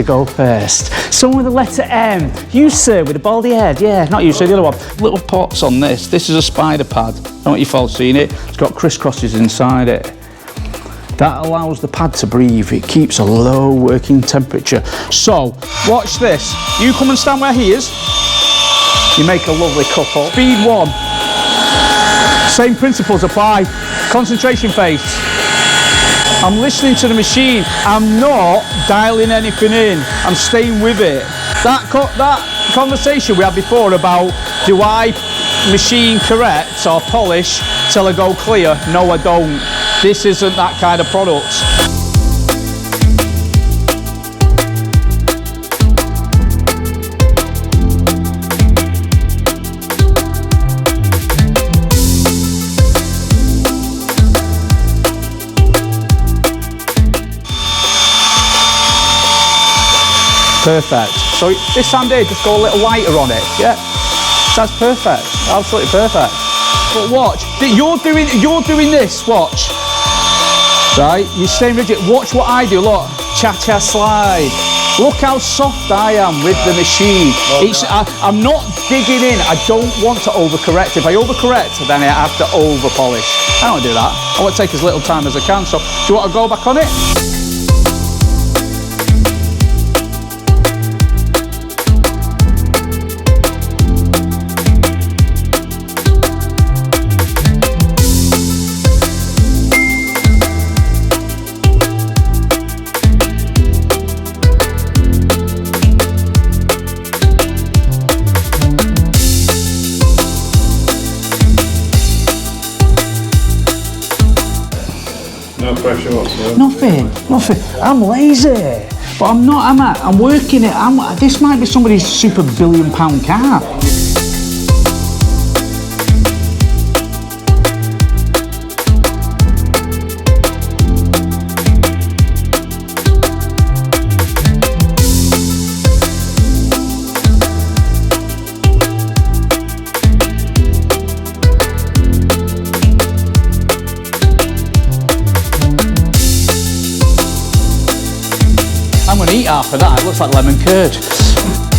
to go first? Someone with the letter M. You, sir, with a baldy head. Yeah, not you, sir, the other one. Little pots on this. This is a spider pad. I don't want you all seen it. It's got crisscrosses inside it. That allows the pad to breathe. It keeps a low working temperature. So, watch this. You come and stand where he is. You make a lovely couple. Speed 1. Same principles apply. Concentration phase. I'm listening to the machine. I'm not dialing anything in. I'm staying with it. That conversation we had before about do I machine correct or polish till I go clear? No, I don't. This isn't that kind of product. Perfect. So this time there, just go a little lighter on it. Yeah, that's perfect. Absolutely perfect. But watch, you're doing this. Watch. Right, you're staying rigid. Watch what I do. Look, cha-cha slide. Look how soft I am with the machine. I'm not digging in. I don't want to overcorrect. If I overcorrect, then I have to over polish. I don't do that. I want to take as little time as I can. So, do you want to go back on it? No pressure whatsoever. Nothing. I'm lazy, but I'm not, am I? I'm working it. This might be somebody's super billion-pound car. I'm going to eat half of that. It looks like lemon curd.